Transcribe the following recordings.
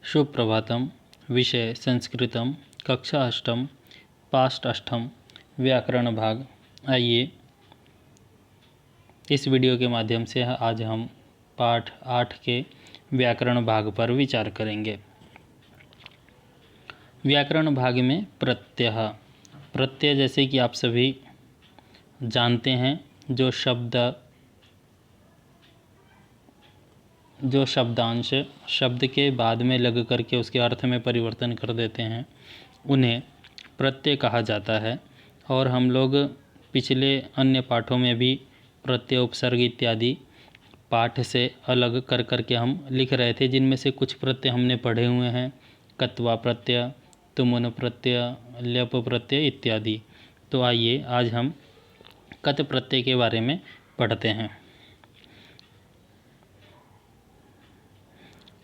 सुप्रभातम। विषय संस्कृतम, कक्षा अष्टम, पास्ट अष्टम, व्याकरण भाग। आइए इस वीडियो के माध्यम से आज हम पाठ 8 के व्याकरण भाग पर विचार करेंगे। व्याकरण भाग में प्रत्यय जैसे कि आप सभी जानते हैं, जो शब्दांश शब्द के बाद में लग करके उसके अर्थ में परिवर्तन कर देते हैं, उन्हें प्रत्यय कहा जाता है। और हम लोग पिछले अन्य पाठों में भी प्रत्यय, उपसर्ग इत्यादि पाठ से अलग कर करके हम लिख रहे थे, जिनमें से कुछ प्रत्यय हमने पढ़े हुए हैं। कत्वा प्रत्यय, तुमुन प्रत्यय, ल्यप प्रत्यय इत्यादि। तो आइए आज हम कत प्रत्यय के बारे में पढ़ते हैं।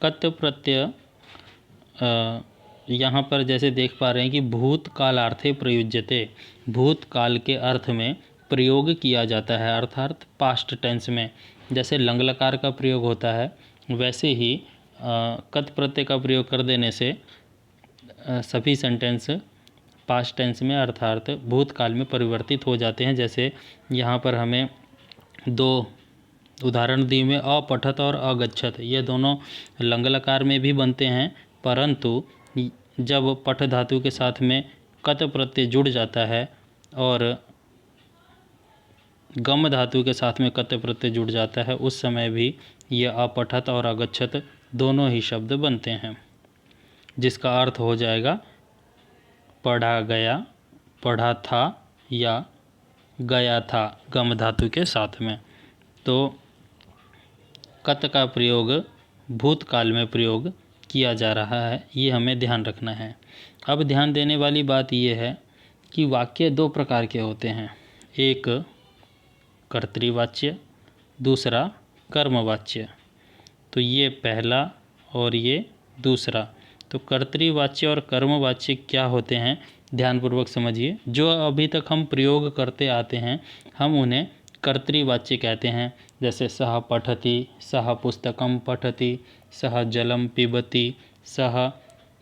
कत प्रत्यय यहाँ पर जैसे देख पा रहे हैं कि भूतकालार्थे प्रयुज्यते, भूतकाल के अर्थ में प्रयोग किया जाता है, अर्थात पास्ट टेंस में। जैसे लंग लकार का प्रयोग होता है, वैसे ही कत प्रत्यय का प्रयोग कर देने से सभी सेंटेंस पास्ट टेंस में अर्थात भूतकाल में परिवर्तित हो जाते हैं। जैसे यहाँ पर हमें दो उदाहरण दिए में अपठत और अगच्छत, ये दोनों लंग लकार में भी बनते हैं, परंतु जब पठ धातु के साथ में कत प्रत्यय जुड़ जाता है और गम धातु के साथ में कत प्रत्यय जुड़ जाता है, उस समय भी ये अपठत और अगच्छत दोनों ही शब्द बनते हैं, जिसका अर्थ हो जाएगा पढ़ा गया, पढ़ा था या गया था, गम धातु के साथ में। तो कत का प्रयोग भूतकाल में प्रयोग किया जा रहा है, ये हमें ध्यान रखना है। अब ध्यान देने वाली बात ये है कि वाक्य दो प्रकार के होते हैं, एक कर्तृवाच्य, दूसरा कर्मवाच्य। तो ये पहला और ये दूसरा। तो कर्तृवाच्य और कर्मवाच्य क्या होते हैं, ध्यानपूर्वक समझिए। जो अभी तक हम प्रयोग करते आते हैं, हम उन्हें कर्तृवाच्य कहते हैं। जैसे सः पठति, सः पुस्तकं पठति, सः जलं पिबति, सः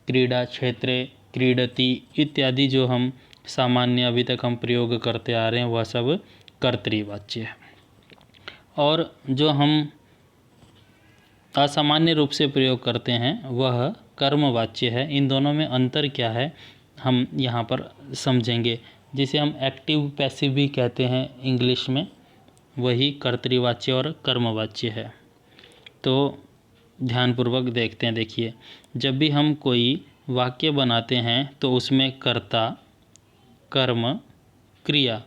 क्रीडा क्षेत्रे क्रीडति इत्यादि जो हम सामान्य अभी तक हम प्रयोग करते आ रहे हैं, वह सब कर्तृवाच्य है। और जो हम असामान्य रूप से प्रयोग करते हैं वह कर्मवाच्य है। इन दोनों में अंतर क्या है हम यहाँ पर समझेंगे। जिसे हम एक्टिव पैसिव भी कहते हैं इंग्लिश में, वही कर्तृवाच्य और कर्मवाच्य है। तो ध्यानपूर्वक देखते हैं। देखिए, जब भी हम कोई वाक्य बनाते हैं तो उसमें कर्ता, कर्म, क्रिया,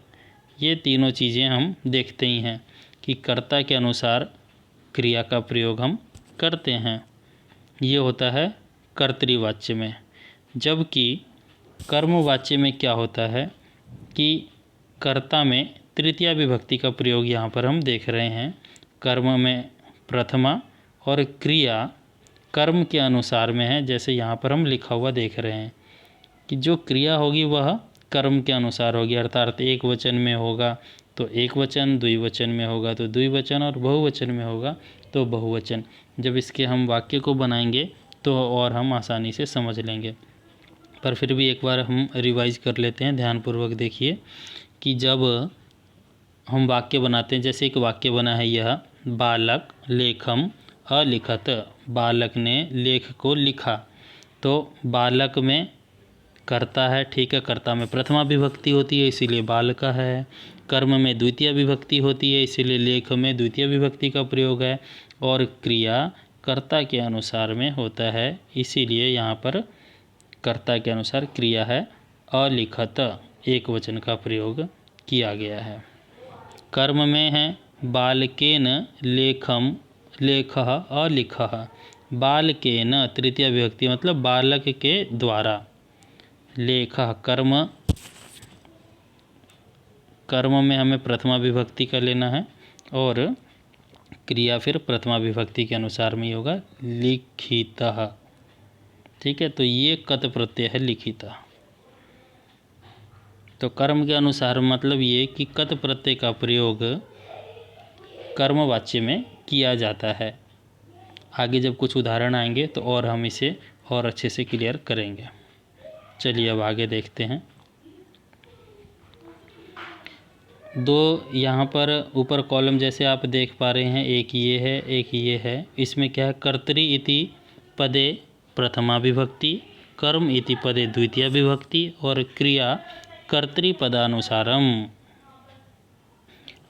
ये तीनों चीज़ें हम देखते ही हैं कि कर्ता के अनुसार क्रिया का प्रयोग हम करते हैं, ये होता है कर्तृवाच्य में। जबकि कर्मवाच्य में क्या होता है कि कर्ता में तृतीया विभक्ति का प्रयोग यहाँ पर हम देख रहे हैं। कर्म में प्रथमा और क्रिया कर्म के अनुसार में है। जैसे यहाँ पर हम लिखा हुआ देख रहे हैं कि जो क्रिया होगी वह कर्म के अनुसार होगी, अर्थात एक वचन में होगा तो एक वचन, द्विवचन में होगा तो द्विवचन, और बहुवचन में होगा तो बहुवचन। जब इसके हम वाक्य को बनाएंगे तो और हम आसानी से समझ लेंगे। पर फिर भी एक बार हम रिवाइज कर लेते हैं। ध्यानपूर्वक देखिए कि जब हम वाक्य बनाते हैं, जैसे एक वाक्य बना है यह, बालक लेखम अलिखत, बालक ने लेख को लिखा। तो बालक में कर्ता है, ठीक है, कर्ता में प्रथमा विभक्ति होती है इसीलिए बालका है। कर्म में द्वितीय विभक्ति होती है इसीलिए लेख में द्वितीय विभक्ति का प्रयोग है। और क्रिया कर्ता के अनुसार में होता है, इसीलिए यहाँ पर कर्ता के अनुसार क्रिया है अलिखत, एक वचन का प्रयोग किया गया है। कर्म में है बालकेन लेखम लेखः अलिखः, बालकेन तृतीय विभक्ति मतलब बालक के द्वारा, लेखः कर्म में हमें प्रथमा विभक्ति का लेना है और क्रिया फिर प्रथमा विभक्ति के अनुसार में ही होगा, लिखितः। ठीक है, तो ये कत प्रत्यय है लिखितः। तो कर्म के अनुसार मतलब ये कि कत प्रत्यय का प्रयोग कर्मवाच्य में किया जाता है। आगे जब कुछ उदाहरण आएंगे तो और हम इसे और अच्छे से क्लियर करेंगे। चलिए अब आगे देखते हैं। दो यहाँ पर ऊपर कॉलम जैसे आप देख पा रहे हैं, एक ये है एक ये है। इसमें क्या है, कर्तरि इति पदे प्रथमा विभक्ति, कर्म इति पदे द्वितीय विभक्ति और क्रिया कर्तृपदानुसारम।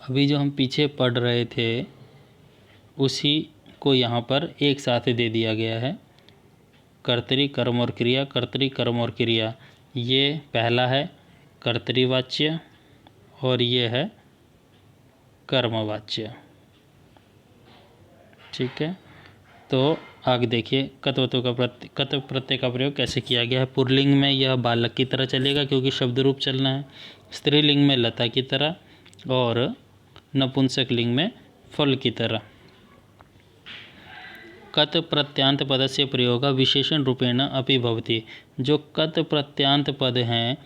अभी जो हम पीछे पढ़ रहे थे उसी को यहाँ पर एक साथ दे दिया गया है। कर्तरी कर्म और क्रिया, कर्तरी कर्म और क्रिया, ये पहला है कर्तरीवाच्य और ये है कर्मवाच्य। ठीक है, तो आगे देखिए कत प्रत्यय का प्रयोग कैसे किया गया है। पुल्लिंग में यह बालक की तरह चलेगा क्योंकि शब्द रूप चलना है। स्त्रीलिंग में लता की तरह और नपुंसक लिंग में फल की तरह। कत प्रत्यांत पदस्य प्रयोग विशेषण रूपेण अपि भवति। जो कत प्रत्यांत पद हैं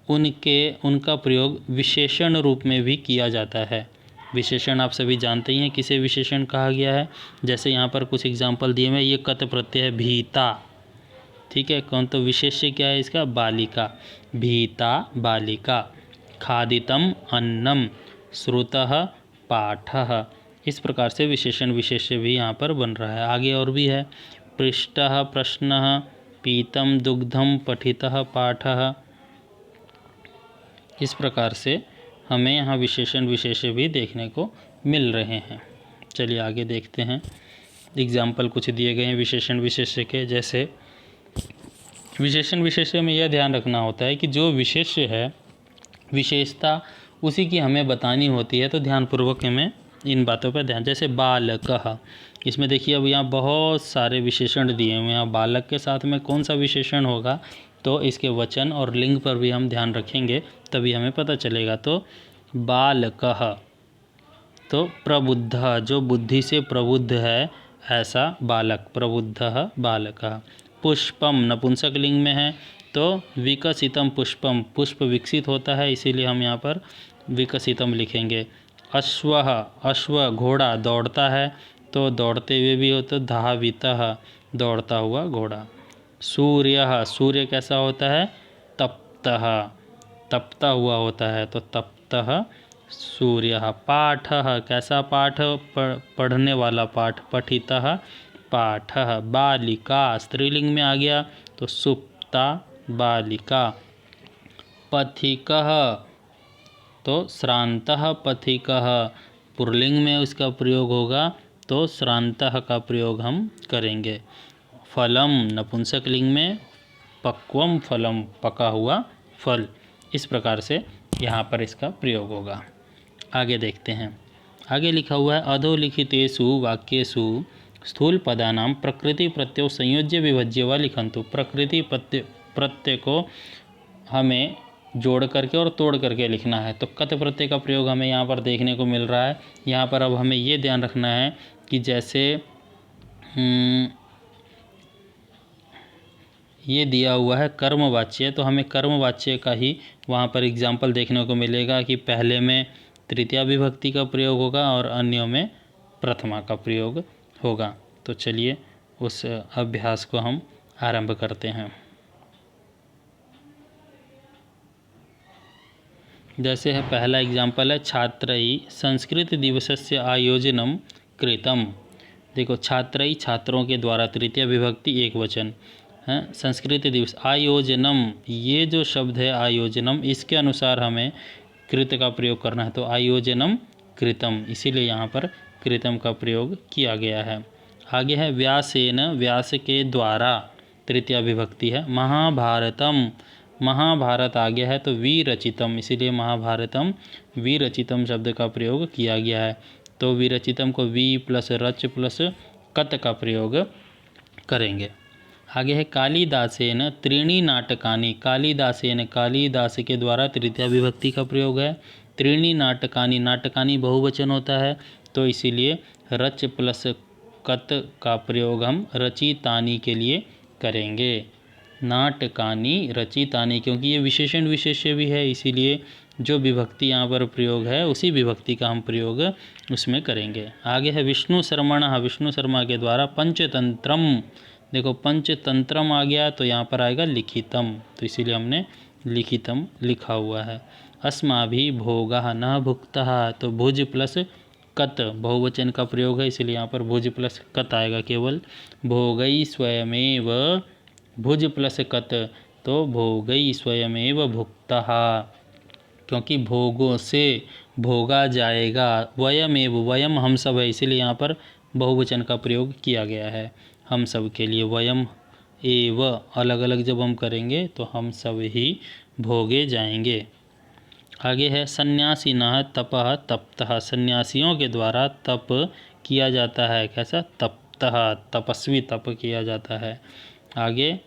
उनका प्रयोग विशेषण रूप में भी किया जाता है। विशेषण आप सभी जानते ही हैं किसे विशेषण कहा गया है। जैसे यहाँ पर कुछ एग्जाम्पल दिए हुए, ये कत प्रत्यय है भीता। ठीक है, कौन तो विशेष्य क्या है इसका, बालिका। भीता बालिका। खादितम अन्नम, श्रुतः पाठः। इस प्रकार से विशेषण विशेष्य भी यहाँ पर बन रहा है। आगे और भी है, पृष्टः प्रश्नः, पीतम दुग्धम, पठितः पाठः। इस प्रकार से हमें यहाँ विशेषण विशेष्य भी देखने को मिल रहे हैं। चलिए आगे देखते हैं। एग्जाम्पल कुछ दिए गए हैं विशेषण विशेष्य के। जैसे विशेषण विशेष्य में यह ध्यान रखना होता है कि जो विशेष्य है विशेषता उसी की हमें बतानी होती है, तो ध्यानपूर्वक हमें इन बातों पर ध्यान। जैसे बालकः, इसमें देखिए अब यहाँ बहुत सारे विशेषण दिए हुए हैं। बालक के साथ में कौन सा विशेषण होगा, तो इसके वचन और लिंग पर भी हम ध्यान रखेंगे तभी हमें पता चलेगा। तो बालकः, तो प्रबुद्ध, जो बुद्धि से प्रबुद्ध है ऐसा बालक, प्रबुद्धः बालकः। पुष्पम नपुंसक लिंग में है, तो विकसितम पुष्पम, पुष्प विकसित होता है इसीलिए हम यहाँ पर विकसितम लिखेंगे। अश्वः, अश्व घोड़ा दौड़ता है, तो दौड़ते हुए भी हो तो धावितः, दौड़ता हुआ घोड़ा। सूर्यः, सूर्य कैसा होता है, तप्तः, तपता हुआ होता है, तो तप्तः सूर्यः। पाठः, कैसा पाठ, पढ़ने वाला पाठ, पठितः पाठः। बालिका स्त्रीलिंग में आ गया तो सुप्ता बालिका। पथिकः, तो श्रांतः पथिकः, पुल्लिंग में उसका प्रयोग होगा तो श्रांतः का प्रयोग हम करेंगे। फलम नपुंसक लिंग में पक्वम फलम, पका हुआ फल। इस प्रकार से यहाँ पर इसका प्रयोग होगा। आगे देखते हैं। आगे लिखा हुआ है, अधोलिखितेषु वाक्येषु स्थूल पदानां प्रकृति प्रत्यय संयोज्य विभज्य व लिखन्तु। प्रकृति प्रत्यय को हमें जोड़ करके और तोड़ करके लिखना है। तो कत प्रत्यय का प्रयोग हमें यहाँ पर देखने को मिल रहा है। यहाँ पर अब हमें ये ध्यान रखना है कि जैसे ये दिया हुआ है कर्मवाच्य, तो हमें कर्मवाच्य का ही वहाँ पर एग्जाम्पल देखने को मिलेगा कि पहले में तृतीया विभक्ति का प्रयोग होगा और अन्यों में प्रथमा का प्रयोग होगा। तो चलिए उस अभ्यास को हम आरंभ करते हैं। जैसे है पहला एग्जाम्पल है, छात्रैः संस्कृत दिवसस्य आयोजनम कृतम। देखो छात्रैः छात्रों के द्वारा, तृतीय विभक्ति एक वचन है, संस्कृत दिवस। आयोजनम, ये जो शब्द है आयोजनम, इसके अनुसार हमें कृत का प्रयोग करना है, तो आयोजनम कृतम, इसीलिए यहाँ पर कृतम का प्रयोग किया गया है। आगे है व्यासेन, व्यास के द्वारा, तृतीया विभक्ति है। महाभारतम, महाभारत आ गया है तो विरचितम, इसीलिए महाभारतम विरचितम शब्द का प्रयोग किया गया है। तो विरचितम को वी प्लस रच प्लस कत का प्रयोग करेंगे। आगे है कालिदासेन त्रीणि नाटकानि। कालिदासेन, कालिदास के द्वारा तृतीया विभक्ति का प्रयोग है। त्रीणि नाटकानि, नाटकानि बहुवचन होता है तो इसीलिए रच प्लस कत का प्रयोग हम रचितानि के लिए करेंगे। नाटकानि रचितानि, क्योंकि ये विशेषण विशेष्य भी है इसीलिए जो विभक्ति यहाँ पर प्रयोग है उसी विभक्ति का हम प्रयोग उसमें करेंगे। आगे है विष्णु शर्मणः, विष्णु शर्मा के द्वारा पंचतंत्रम देखो पंचतंत्रम आ गया तो यहाँ पर आएगा लिखितम, तो इसीलिए हमने लिखितम लिखा हुआ है। अस्माभि भोगः न भुक्तः, तो भुज प्लस कत बहुवचन का प्रयोग है, इसलिए यहाँ पर भुज प्लस कत आएगा केवल। भोगई स्वयमेव, भुज प्लस कत तो भोगई स्वयमेव भुक्तः, क्योंकि भोगों से भोगा जाएगा। वयमेव, वयम हम सब है, इसीलिए यहाँ पर बहुवचन का प्रयोग किया गया है हम सब के लिए। वयम एव अलग अलग जब हम करेंगे तो हम सब ही भोगे जाएंगे। आगे है सन्यासिनः तपः तप्तः, सन्यासियों के द्वारा तप किया जाता है। कैसा? तप्तः, तपस्वी तप किया जाता है। आगे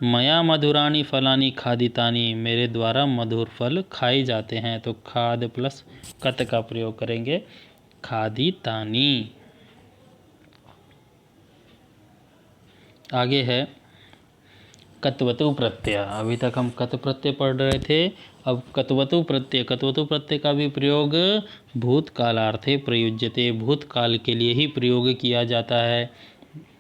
मया मधुराणि फलानि खादितानि, मेरे द्वारा मधुर फल खाए जाते हैं, तो खाद प्लस कत का प्रयोग करेंगे, खादितानि। आगे है कत्वतु प्रत्यय, अभी तक हम कत प्रत्यय पढ़ रहे थे, अब कत्वतु प्रत्यय। कत्वतु प्रत्यय का भी प्रयोग भूतकालार्थे प्रयुज्यते, भूतकाल के लिए ही प्रयोग किया जाता है।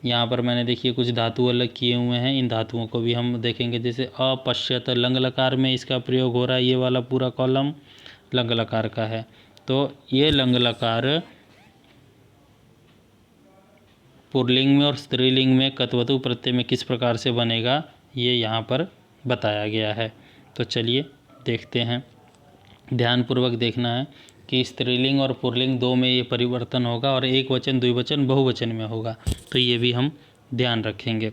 यहाँ पर मैंने देखिए कुछ धातु अलग किए हुए हैं, इन धातुओं को भी हम देखेंगे। जैसे अपश्यत, लंग लकार में इसका प्रयोग हो रहा है, ये वाला पूरा कॉलम लंग लकार का है, तो ये लंग लकार पुल्लिंग में और स्त्रीलिंग में कत्वतु प्रत्यय में किस प्रकार से बनेगा, ये यहाँ पर बताया गया है। तो चलिए देखते हैं, ध्यानपूर्वक देखना है कि स्त्रीलिंग और पुल्लिंग दो में ये परिवर्तन होगा और एक वचन द्विवचन बहुवचन में होगा, तो ये भी हम ध्यान रखेंगे।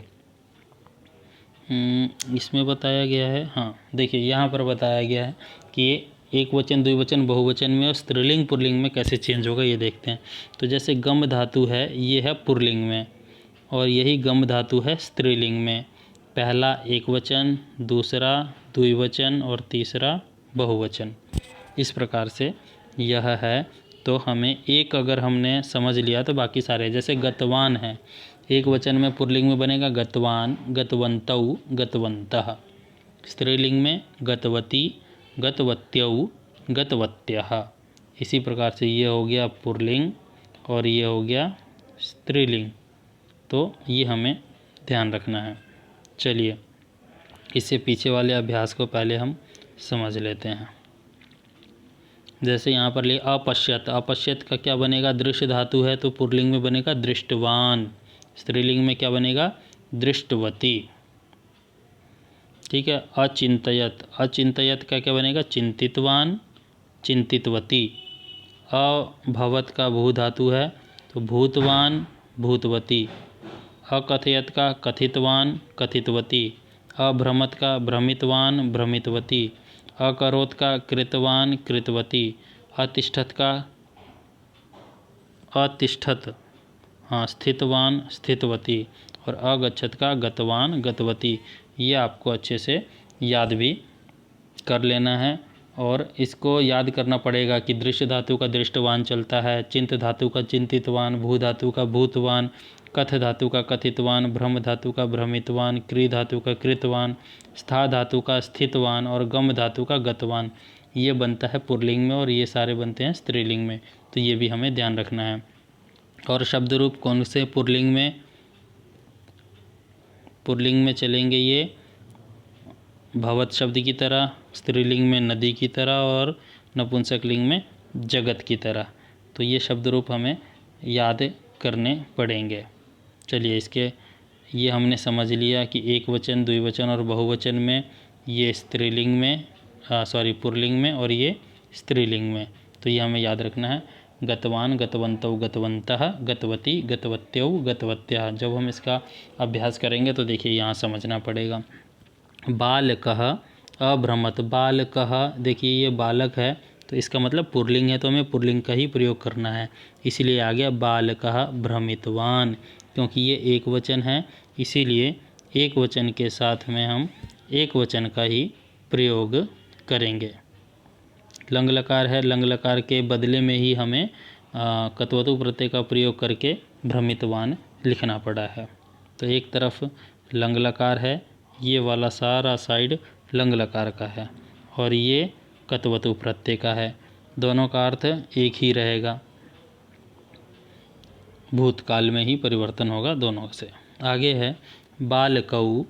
इसमें बताया गया है, हाँ देखिए यहाँ पर बताया गया है कि एक वचन द्विवचन बहुवचन में और स्त्रीलिंग पुल्लिंग में कैसे चेंज होगा, ये देखते हैं। तो जैसे गम धातु है, ये है पुल्लिंग में, और यही गम धातु है स्त्रीलिंग में। पहला एक वचन, दूसरा द्विवचन और तीसरा बहुवचन, इस प्रकार से यह है। तो हमें एक अगर हमने समझ लिया तो बाकी सारे, जैसे गतवान है, एक वचन में पुल्लिंग में बनेगा गतवान, गतवन्तौ, गतवन्तः। स्त्रीलिंग में गतवती, गतवत्यौ, गतवत्यः। इसी प्रकार से ये हो गया पुल्लिंग और ये हो गया स्त्रीलिंग, तो ये हमें ध्यान रखना है। चलिए इससे पीछे वाले अभ्यास को पहले हम समझ लेते हैं। जैसे यहाँ पर ले अपश्यत, अपश्यत का क्या बनेगा? दृश्य धातु है तो पुल्लिंग में बनेगा दृष्टवान, स्त्रीलिंग में क्या बनेगा? दृष्टवती। ठीक है। अचिंतयत, अचिंतयत का क्या बनेगा? चिंतितवान, चिंतितवती। अभवत का भू धातु है तो भूतवान, भूतवती। अकथयत का कथितवान, कथितवती। अभ्रमत का भ्रमितवान, भ्रमितवती। अकरोत का कृतवान, कृतवती। अतिष्ठत का अतिष्ठत, हाँ स्थितवान, स्थितवती। और अगच्छत का गतवान, गतवती। ये आपको अच्छे से याद भी कर लेना है, और इसको याद करना पड़ेगा कि दृश्य धातु का दृष्टवान चलता है, चिंत धातु का चिंतितवान, भू धातु का भूतवान, कथ धातु का कथितवान, भ्रम धातु का भ्रमितवान, क्री धातु का कृतवान, स्था धातु का स्थितवान और गम धातु का गतवान। ये बनता है पुल्लिंग में और ये सारे बनते हैं स्त्रीलिंग में, तो ये भी हमें ध्यान रखना है। और शब्द रूप कौन से पुल्लिंग में? पुल्लिंग में चलेंगे ये भवत शब्द की तरह, स्त्रीलिंग में नदी की तरह और नपुंसकलिंग में जगत की तरह। तो ये शब्द रूप हमें याद करने पड़ेंगे। चलिए इसके ये हमने समझ लिया कि एक वचन, द्विवचन और बहुवचन में ये स्त्रीलिंग में पुल्लिंग में और ये स्त्रीलिंग में, तो ये हमें याद रखना है। गतवान, गतवन्तौ, गतवन्तः, गतवती, गतवत्यौ, गतवत्यः। जब हम इसका अभ्यास करेंगे तो देखिए यहाँ समझना पड़ेगा। बालकः अभ्रमत, बालकः देखिए ये बालक है तो इसका मतलब पुल्लिंग है, तो हमें पुल्लिंग का ही प्रयोग करना है, इसीलिए आ गया बालकः भ्रमितवान। क्योंकि ये एक वचन है इसीलिए एक वचन के साथ में हम एक वचन का ही प्रयोग करेंगे। लंग लकार है, लंग लकार के बदले में ही हमें कत्वतु प्रत्यय का प्रयोग करके भ्रमितवान लिखना पड़ा है। तो एक तरफ लंग लकार है, ये वाला सारा साइड लंग लकार का है और ये कत्वतु प्रत्यय का है, दोनों का अर्थ एक ही रहेगा, भूतकाल में ही परिवर्तन होगा दोनों से। आगे है बालकौ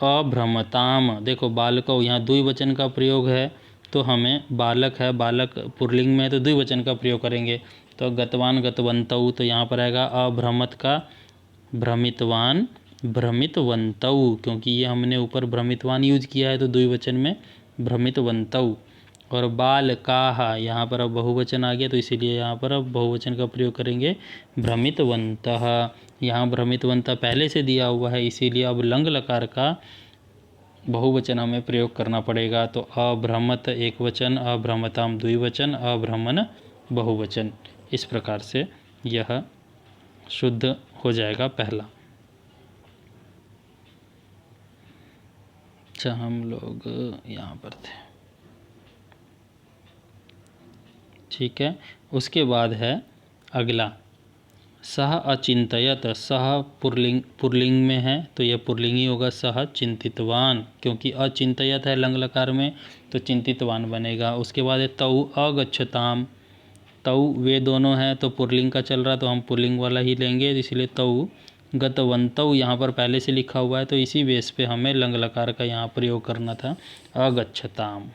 अभ्रमताम। देखो बालकौ यहाँ द्विवचन का प्रयोग है, तो हमें बालक है, बालक पुल्लिंग में है तो द्विवचन का प्रयोग करेंगे। तो गतवान गतवंतौ, तो यहाँ पर आएगा अभ्रमत का भ्रमितवान भ्रमितवंतौ, क्योंकि ये हमने ऊपर भ्रमितवान यूज किया है तो द्विवचन में भ्रमितवंतौ। और बालकाः, यहाँ पर अब बहुवचन आ गया तो इसीलिए यहाँ पर अब बहुवचन का प्रयोग करेंगे भ्रमितवन्तः। यहाँ भ्रमितवन्तः पहले से दिया हुआ है, इसीलिए अब लंग लकार का बहुवचन हमें प्रयोग करना पड़ेगा। तो अभ्रमत एक वचन, अभ्रमताम द्विवचन, अभ्रमण बहुवचन। इस प्रकार से यह शुद्ध हो जाएगा पहला। अच्छा, हम लोग यहाँ पर थे, ठीक है। उसके बाद है अगला, सह अचिंतयत। सह पुल्लिंग में है तो यह पुल्लिंग ही होगा, सह चिंतितवान, क्योंकि अचिंतयत है लंग लकार में तो चिंतितवान बनेगा। उसके बाद है तौ अगच्छताम। तौ वे दोनों हैं तो पुल्लिंग का चल रहा तो हम पुल्लिंग वाला ही लेंगे, इसलिए तौ। गतवंतौ यहाँ पर पहले से लिखा हुआ है तो इसी बेस पे हमें लंग लकार का यहाँ प्रयोग करना था, अगच्छताम।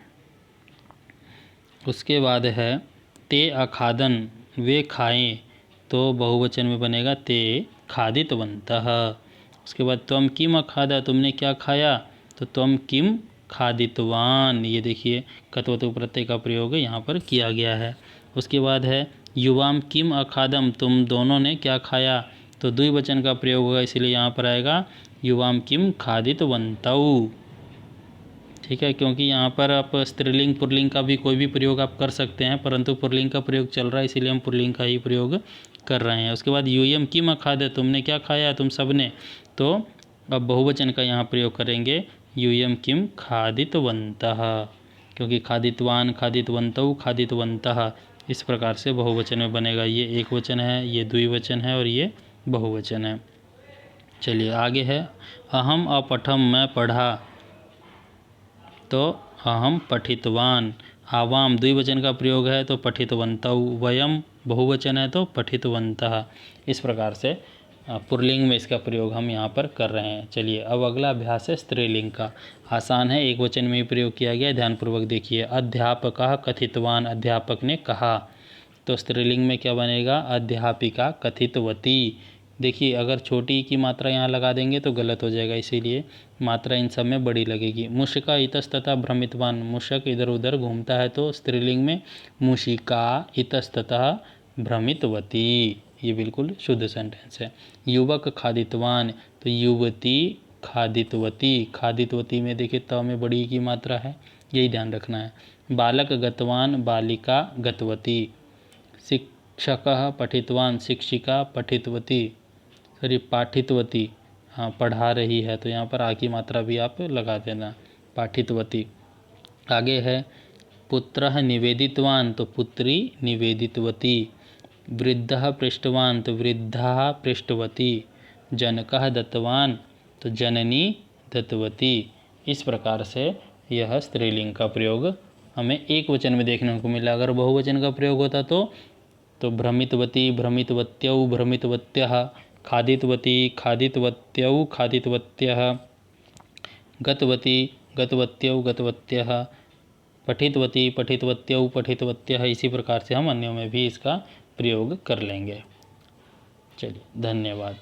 उसके बाद है ते अखादन, वे खाएं, तो बहुवचन में बनेगा ते खादितवन्तः। उसके बाद त्वम किम अखादा, तुमने क्या खाया, तो त्वम किम खादितवान। ये देखिए कत्वतु प्रत्यय का प्रयोग यहाँ पर किया गया है। उसके बाद है युवाम किम अखादम, तुम दोनों ने क्या खाया, तो द्विवचन का प्रयोग होगा, इसलिए यहाँ पर आएगा युवाम किम खादितवन्तौ। ठीक है, क्योंकि यहाँ पर आप स्त्रीलिंग पुल्लिंग का भी कोई भी प्रयोग आप कर सकते हैं, परंतु पुल्लिंग का प्रयोग चल रहा है इसलिए हम पुल्लिंग का ही प्रयोग कर रहे हैं। उसके बाद यूयम किम अखाद, तुमने क्या खाया, तुम सब ने, तो अब बहुवचन का यहाँ प्रयोग करेंगे यूयम किम खादितवन्तः, क्योंकि खादितवान खादितवन्तौ खादितवन्तः इस प्रकार से बहुवचन में बनेगा। ये एक वचन है, ये द्विवचन है और ये बहुवचन है। चलिए आगे है अहम अपठम, मैं पढ़ा, तो अहम पठितवान। आवाम द्विवचन का प्रयोग है तो पठितवन्तौ, वयम बहुवचन है तो पठितवन्तः। इस प्रकार से पुल्लिंग में इसका प्रयोग हम यहाँ पर कर रहे हैं। चलिए अब अगला अभ्यास है स्त्रीलिंग का। आसान है, एक वचन में ही प्रयोग किया गया, ध्यानपूर्वक देखिए। अध्यापकः कथितवान, अध्यापक ने कहा, तो स्त्रीलिंग में क्या बनेगा, अध्यापिका कथितवती। देखिए अगर छोटी की मात्रा यहाँ लगा देंगे तो गलत हो जाएगा, इसीलिए मात्रा इन सब में बड़ी लगेगी। मुशिका इतस्ततः भ्रमितवान, मुशक इधर उधर घूमता है तो स्त्रीलिंग में मुशिका इतस्ततः भ्रमितवती। ये बिल्कुल शुद्ध सेंटेंस है। युवक खादितवान, तो युवती खादितवती। खादितवती में देखिए त में बड़ी की मात्रा है, यही ध्यान रखना है। बालक गतवान, बालिका गतवती। शिक्षकः पठितवान, शिक्षिका पठितवती, सॉरी पाठितवती, हाँ पढ़ा रही है तो यहाँ पर आ की मात्रा भी आप लगा देना, पाठितवती। आगे है पुत्रः निवेदितवान, तो पुत्री निवेदितवती। वृद्धः पृष्ठवान, तो वृद्धा पृष्ठवती। जनकः दत्तवान, तो जननी दत्तवती। इस प्रकार से यह स्त्रीलिंग का प्रयोग हमें एक वचन में देखने को मिला। अगर बहुवचन का प्रयोग होता तो भ्रमितवती भ्रमितवत्यौ भ्रमितवत्यः, खादितवती खादितवत्यौ खादितवत्यः, गतवती गतवत्यौ गतवत्यः, पठितवती पठितवत्यौ पठितवत्यः। इसी प्रकार से हम अन्यों में भी इसका प्रयोग कर लेंगे। चलिए धन्यवाद।